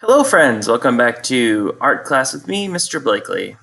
Hello friends, welcome back to Art Class with me, Mr. Blakely.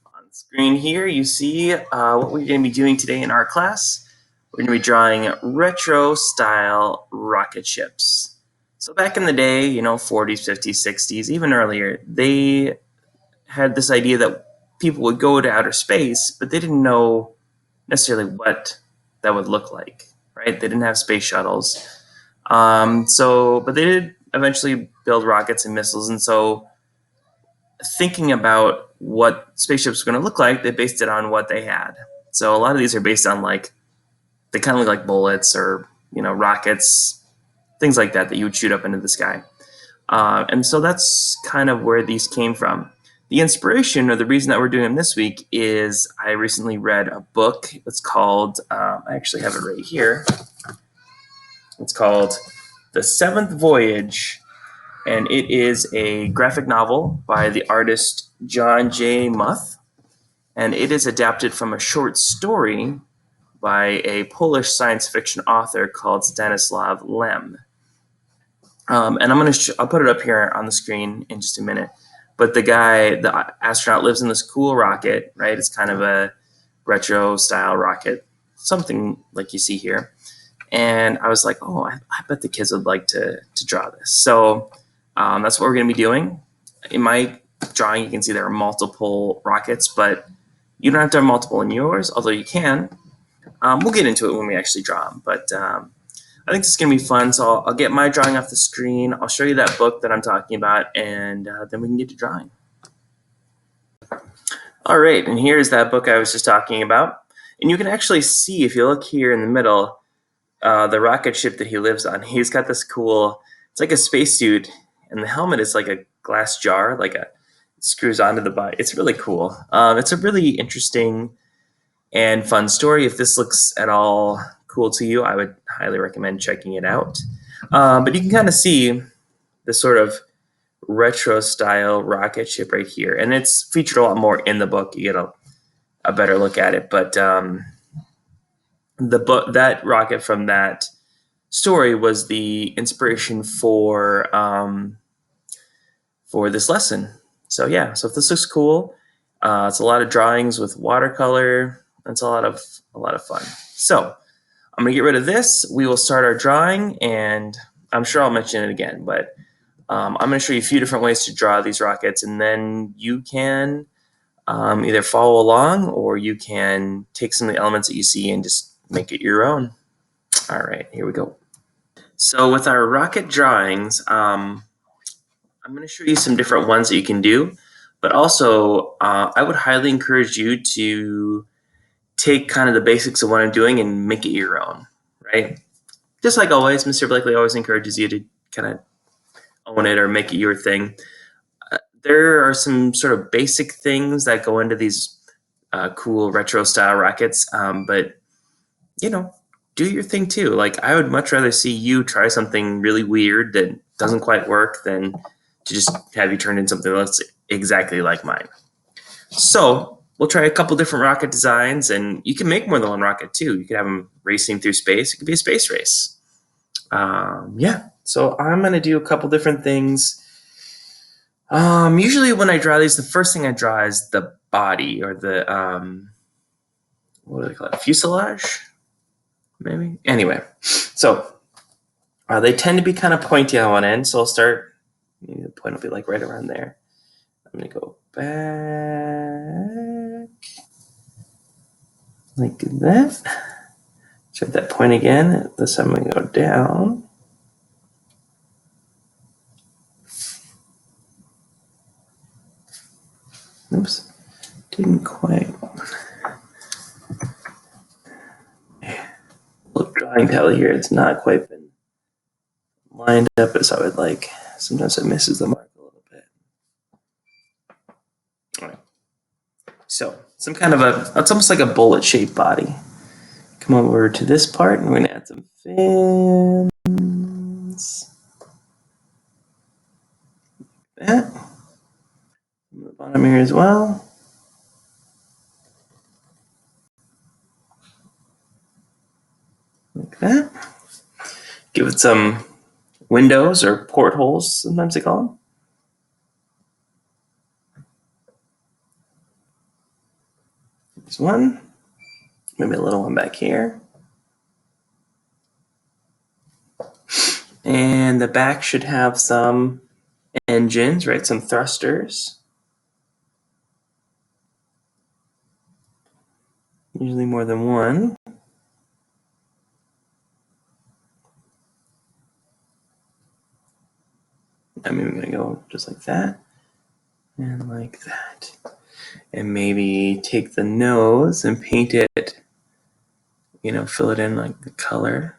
On the screen here you see what we're going to be doing today in art class. We're going to be drawing retro style rocket ships. So back in the day, 40s, 50s, 60s, even earlier, they had this idea that people would go to outer space, but they didn't know necessarily what that would look like, right? They didn't have space shuttles. But they did eventually build rockets and missiles, and so thinking about what spaceships were going to look like, they based it on what they had. So a lot of these are based on they kind of look like bullets or rockets, things like that you would shoot up into the sky. And so that's kind of where these came from. The inspiration, or the reason that we're doing them this week, is I recently read a book. It's called, I actually have it right here. It's called The Seventh Voyage, and it is a graphic novel by the artist John J. Muth, and it is adapted from a short story by a Polish science fiction author called Stanislaw Lem. And I'll put it up here on the screen in just a minute. But the astronaut, lives in this cool rocket, right? It's kind of a retro style rocket, something like you see here. And I was like, oh, I bet the kids would like to draw this. So that's what we're going to be doing. In my drawing, you can see there are multiple rockets, but you don't have to have multiple in yours, although you can. We'll get into it when we actually draw them. But I think this is going to be fun. So I'll get my drawing off the screen. I'll show you that book that I'm talking about, and then we can get to drawing. All right, and here's that book I was just talking about. And you can actually see, if you look here in the middle, the rocket ship that he lives on. He's got this cool, it's like a spacesuit, and the helmet is like a glass jar, it screws onto the body. It's really cool. It's a really interesting and fun story. If this looks at all cool to you, I would highly recommend checking it out. But you can kind of see the sort of retro style rocket ship right here, and it's featured a lot more in the book. You get a better look at it, but that rocket from that story was the inspiration for this lesson. So yeah, so if this looks cool, it's a lot of drawings with watercolor. It's a lot of fun. So I'm gonna get rid of this. We will start our drawing, and I'm sure I'll mention it again, but I'm gonna show you a few different ways to draw these rockets, and then you can either follow along, or you can take some of the elements that you see and just make it your own. All right, here we go. So with our rocket drawings, I'm going to show you some different ones that you can do, but also I would highly encourage you to take kind of the basics of what I'm doing and make it your own, right? Just like always, Mr. Blakely always encourages you to kind of own it or make it your thing. There are some sort of basic things that go into these cool retro style rockets, but do your thing too. Like, I would much rather see you try something really weird that doesn't quite work than to just have you turn in something that's exactly like mine. So we'll try a couple different rocket designs, and you can make more than one rocket too. You could have them racing through space. It could be a space race. Yeah, so I'm going to do a couple different things. Usually when I draw these, the first thing I draw is the body, or the, what do they call it, fuselage? Maybe? Anyway, so they tend to be kind of pointy on one end, so I'll start, maybe the point will be like right around there. I'm going to go back like that. Check that point again. This time I'm going to go down. Oops, didn't quite. Look, drawing palette here, it's not quite been lined up as I would like. Sometimes it misses the mark a little bit. All right. So some kind of it's almost like a bullet-shaped body. Come over to this part, and we're going to add some fins. Like that. On the bottom here as well. Like that. Give it some windows, or portholes, sometimes they call them. There's one. Maybe a little one back here. And the back should have some engines, right? Some thrusters. Usually more than one. I'm even going to go just like that and like that. And maybe take the nose and paint it, fill it in like the color.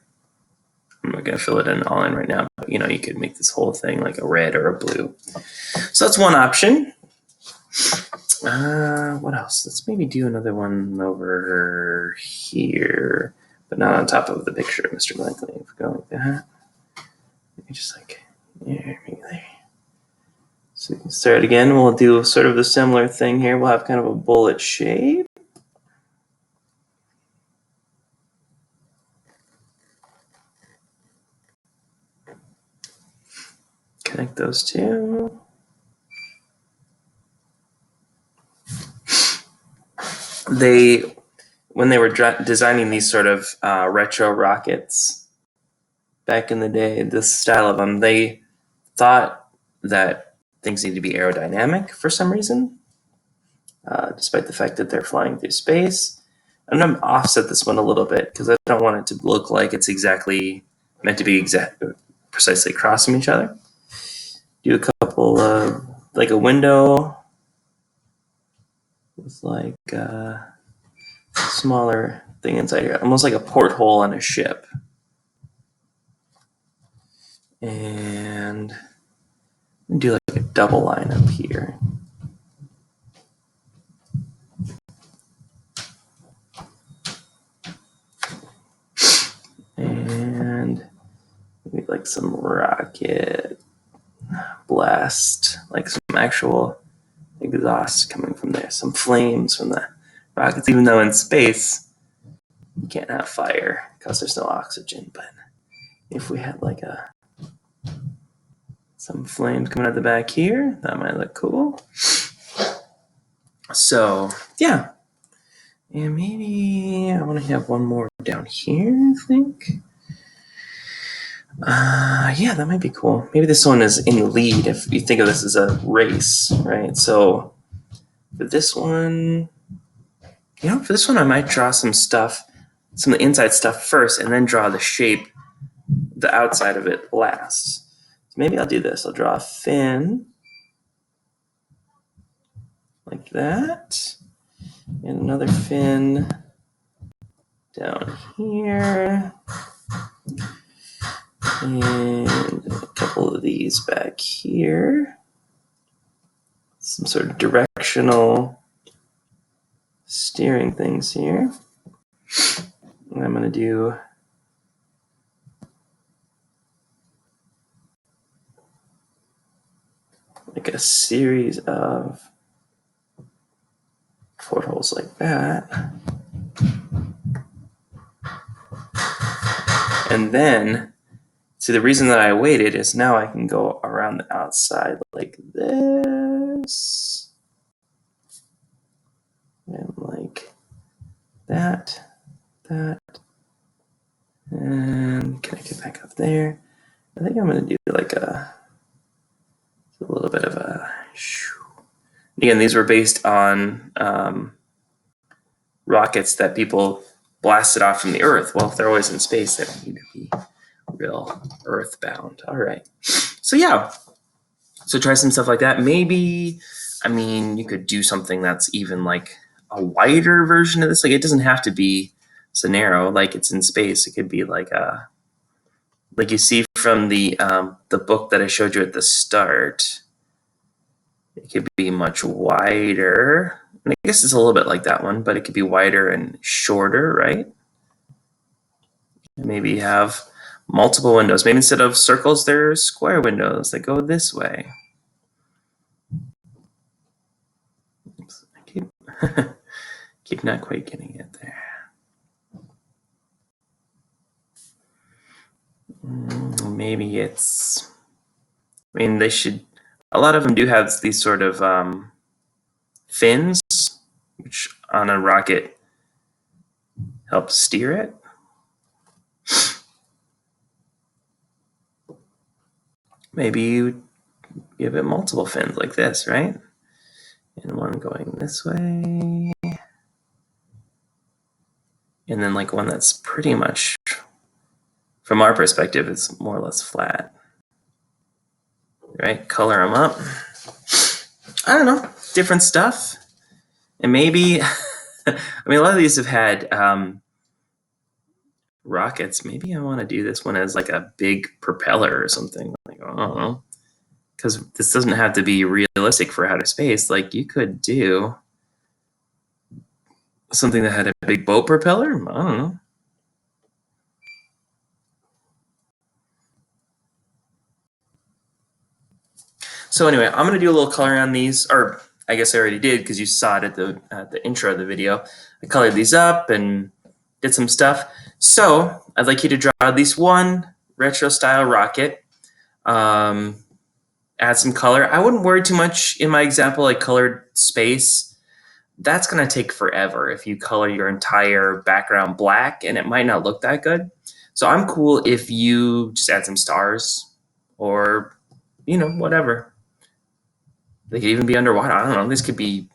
I'm not going to fill it in all in right now, but you could make this whole thing like a red or a blue. So that's one option. What else? Let's maybe do another one over here, but not on top of the picture of Mr. Blankley. If we go like that, maybe just like there, maybe there. So we can start again. We'll do sort of the similar thing here. We'll have kind of a bullet shape. Connect those two. When they were designing these sort of retro rockets back in the day, this style of them, they thought that things need to be aerodynamic for some reason, despite the fact that they're flying through space. I'm going to offset this one a little bit because I don't want it to look like it's exactly meant to be precisely across from each other. Do a couple of, like a window with like a smaller thing inside here, almost like a porthole on a ship. And do like a double line up here. And maybe like some rocket blast, like some actual exhaust coming from there, some flames from the rockets, even though in space you can't have fire because there's no oxygen. But if we had like some flames coming out the back here, that might look cool. So yeah, and maybe I want to have one more down here, I think. Yeah, that might be cool. Maybe this one is in the lead if you think of this as a race, right? So for this one, I might draw some stuff, some of the inside stuff first, and then draw the shape, the outside of it last. So maybe I'll do this. I'll draw a fin like that, and another fin down here, and a couple of these back here. Some sort of directional steering things here. And I'm going to do like a series of portholes like that. And then, see, the reason that I waited is now I can go around the outside like this. And like that. And connect it back up there. I think I'm going to do like a little bit of a... Again, these were based on rockets that people blasted off from the Earth. Well, if they're always in space, they don't need to be real earthbound. All right. So yeah. So try some stuff like that. Maybe, you could do something that's even like a wider version of this. Like it doesn't have to be so narrow, like it's in space. It could be like you see from the book that I showed you at the start. It could be much wider. And I guess it's a little bit like that one, but it could be wider and shorter, right? Maybe have multiple windows. Maybe instead of circles, there are square windows that go this way. Oops, I keep not quite getting it there. Maybe it's... they should... A lot of them do have these sort of fins, which on a rocket help steer it. Maybe you give it multiple fins like this, right? And one going this way. And then like one that's pretty much, from our perspective, it's more or less flat. Right? Color them up. I don't know. Different stuff. And maybe, I mean, a lot of these have had rockets. Maybe I want to do this one as like a big propeller or something. Like, I don't know. Because this doesn't have to be realistic for outer space. Like, you could do something that had a big boat propeller. I don't know. So anyway, I'm going to do a little coloring on these, or I guess I already did because you saw it at the intro of the video. I colored these up and did some stuff. So I'd like you to draw at least one retro style rocket. Add some color. I wouldn't worry too much. In my example, I colored space. That's going to take forever if you color your entire background black, and it might not look that good. So I'm cool if you just add some stars or, you know, whatever. They could even be underwater. I don't know. This could be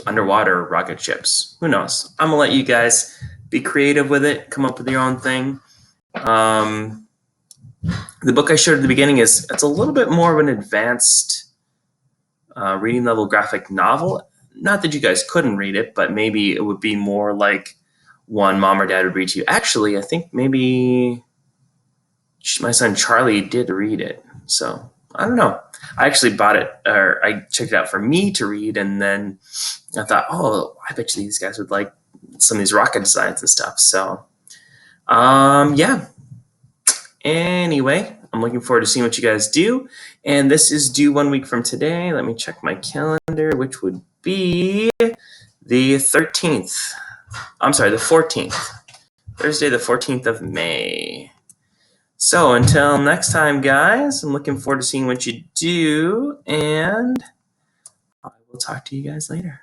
underwater rocket ships. Who knows? I'm going to let you guys be creative with it. Come up with your own thing. The book I showed at the beginning it's a little bit more of an advanced reading level graphic novel. Not that you guys couldn't read it, but maybe it would be more like one mom or dad would read to you. Actually, I think maybe my son Charlie did read it. So I don't know. I actually bought it, or I checked it out for me to read, and then I thought, oh, I bet you these guys would like some of these rocket designs and stuff. So, yeah. Anyway, I'm looking forward to seeing what you guys do. And this is due 1 week from today. Let me check my calendar, which would be the 13th. I'm sorry, the 14th. Thursday, the 14th of May. So until next time, guys, I'm looking forward to seeing what you do, and I will talk to you guys later.